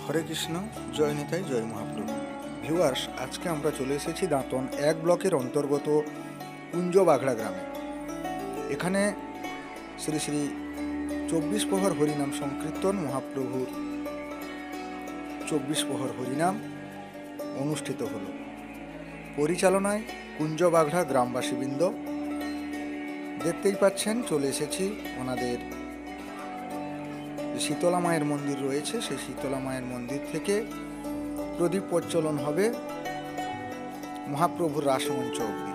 হরে কৃষ্ণ, জয় নিতাই, জয় Mahaprabhu. Viewers, আজকে আমরা চলে এসেছি দাঁতন 1 ব্লকের অন্তর্গত কুঞ্জবাঘড়া গ্রামে। এখানে শ্রী শ্রী 24 প্রহর হরিনাম সংকীর্তন মহাপ্রভুর 24 প্রহর হরিনাম অনুষ্ঠিত হল। পরিচালনায় কুঞ্জবাঘড়া গ্রামবাসীবৃন্দ। দেখতেই পাচ্ছেন, চলে এসেছি ওনাদের শীতলা মায়ের মন্দির রয়েছে, সেই শীতলা মায়ের মন্দির থেকে প্রদীপ প্রজ্বলন হবে মহাপ্রভুর রাসমঞ্চ অবধি।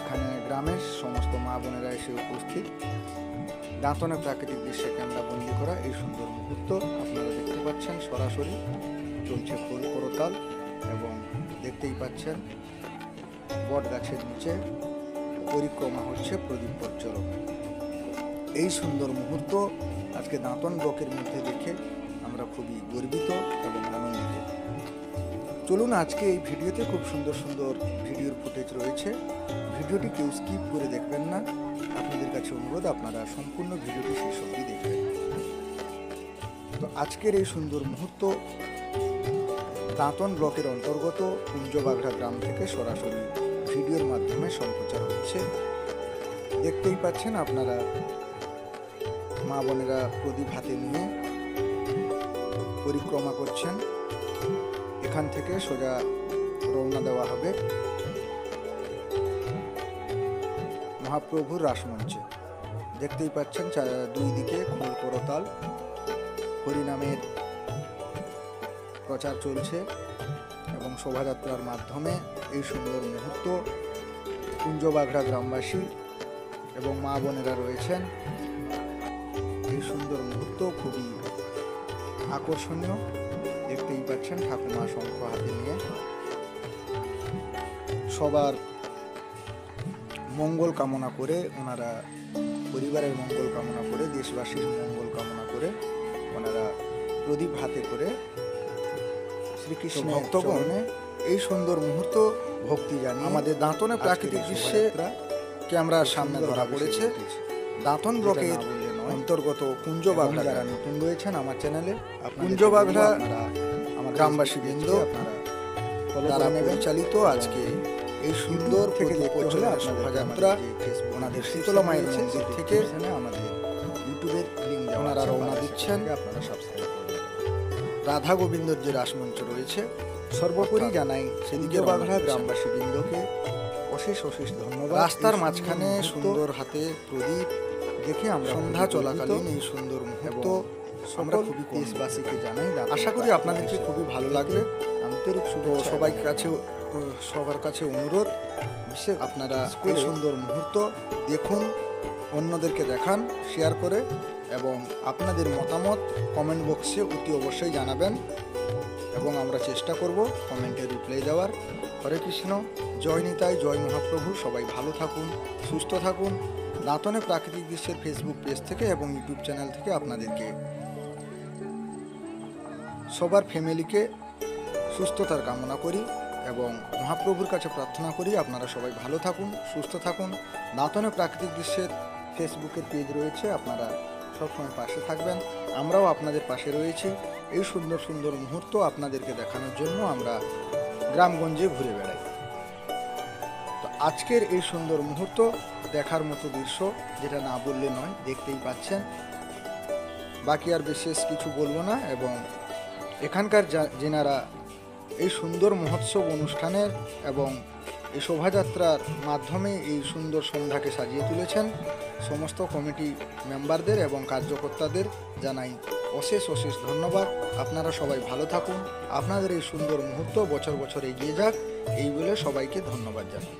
এখানে গ্রামের সমস্ত মা বোনেরা এসে উপস্থিত। দাঁতনের প্রাকৃতিক দৃশ্যে ক্যামেরা বন্দি করা এই সুন্দর মুহূর্ত আপনারা দেখতে পাচ্ছেন। সরাসরি চলছে ফুল করতাল এবং দেখতেই পাচ্ছেন বট গাছের নিচে পরিক্রমা হচ্ছে প্রদীপ প্রজ্বলন। এই সুন্দর মুহূর্ত আজকে দাঁতন ব্লকের মধ্যে দেখে আমরা খুবই গর্বিত এবং আনন্দিত। চলুন, আজকে এই ভিডিওতে খুব সুন্দর সুন্দর ভিডিওর ফুটেজ রয়েছে। ভিডিওটি কেউ স্কিপ করে দেখবেন না। আপনাদের কাছে অনুরোধ, আপনারা সম্পূর্ণ ভিডিওটি শেষ অবধি দেখবেন। তো আজকের এই সুন্দর মুহূর্ত দাঁতন ব্লকের অন্তর্গত কুঞ্জবাঘড়া গ্রাম থেকে সরাসরি ভিডিওর মাধ্যমে সম্প্রচার হচ্ছে। দেখতেই পাচ্ছেন আপনারা, মা বোনেরা প্রদীপ হাতে নিয়ে পরিক্রমা করছেন। এখান থেকে সোজা রওনা দেওয়া হবে মহাপ্রভুর রাসমঞ্চে। দেখতেই পাচ্ছেন দুই দিকে খোল করতাল, হরিনামের প্রচার চলছে এবং শোভাযাত্রার মাধ্যমে এই সুন্দর মুহূর্ত কুঞ্জবাঘড়া গ্রামবাসী এবং মা বোনেরা রয়েছেন। এই সুন্দর মুহূর্ত খুবই আকর্ষণীয়। দেখতেই পাচ্ছেন ঠাকুমা শঙ্খ হাতে নিয়ে সবার মঙ্গল কামনা করে, ওনারা পরিবারের মঙ্গল কামনা করে, দেশবাসীর মঙ্গল কামনা করে ওনারা প্রদীপ হাতে করে শ্রীকৃষ্ণ ভক্তগণে এই সুন্দর মুহূর্ত ভক্তি জানিয়ে আমাদের দাঁতনে প্রাকৃতিক দৃশ্যে ক্যামেরার সামনে ধরা পড়েছে। দাঁতন ব্লকের অন্তর্গত কুঞ্জবাঘড়া, যারা নতুন রয়েছেন আমার চ্যানেলে, কুঞ্জবাঘড়া আমার গ্রামবাসী বৃন্দ, তারা পরিচালিত আজকে এই সুন্দর থেকে দেখতে হলে শোভাযাত্রা ওনাদের শীতলা মায়ের মন্দির থেকে আমাদের ইউটিউবের লিঙ্ক ওনারা রওনা দিচ্ছেন। আপনারা সাবস্ক্রাইব করবেন। রাধা গোবিন্দর যে রাসমঞ্চ রয়েছে, সর্বোপরি জানাই সেদিকে বাঘড়া গ্রামবাসী বৃন্দকে অশেষ অশেষ ধন্যবাদ। রাস্তার মাঝখানে সুন্দর হাতে প্রদীপ দেখে আমরা সন্ধ্যা চলাকালীন এই সুন্দর মুহূর্ত আমরা খুবই দেশবাসীকে জানাই। আশা করি আপনাদেরকে খুবই ভালো লাগবে। আন্তরিক সবার কাছে অনুরোধ, বিশেষ আপনারা এই সুন্দর মুহূর্ত দেখুন, অন্যদেরকে দেখান শেয়ার করে, এবং আপনাদের মতামত কমেন্ট বক্সে অতি অবশ্যই জানাবেন এবং আমরা চেষ্টা করব কমেন্টে রিপ্লাই দেওয়ার। হরে কৃষ্ণ, জয় নিতাই, জয় মহাপ্রভু। সবাই ভালো থাকুন, সুস্থ থাকুন। দাঁতনে প্রাকৃতিক দৃশ্যের ফেসবুক পেজ থেকে এবং ইউটিউব চ্যানেল থেকে আপনাদেরকে সবার ফ্যামিলিকে সুস্থতার কামনা করি এবং মহাপ্রভুর কাছে প্রার্থনা করি আপনারা সবাই ভালো থাকুন, সুস্থ থাকুন। দাঁতনে প্রাকৃতিক দৃশ্যের ফেসবুকের পেজ রয়েছে, আপনারা সবসময় পাশে থাকবেন। আমরাও আপনাদের পাশে রয়েছি। এই সুন্দর সুন্দর মুহূর্ত আপনাদেরকে দেখানোর জন্য আমরা গ্রামগঞ্জে ঘুরে বেড়াই। তো আজকের এই সুন্দর মুহূর্ত দেখার মতো দৃশ্য, যেটা না বললে নয়, দেখতেই পাচ্ছেন। বাকি আর বিশেষ কিছু বলবো না। এবং এখানকার যেনারা এই সুন্দর মহোৎসব অনুষ্ঠানের এবং এই শোভাযাত্রার মাধ্যমে এই সুন্দর সন্ধ্যাকে সাজিয়ে তুলেছেন, সমস্ত কমিটি মেম্বারদের এবং কার্যকর্তাদের জানাই অশেষ অশেষ ধন্যবাদ। আপনারা সবাই ভালো থাকুন। আপনাদের এই সুন্দর মুহূর্ত বছর বছর এগিয়ে যাক, এই বলে সবাইকে ধন্যবাদ জানাই।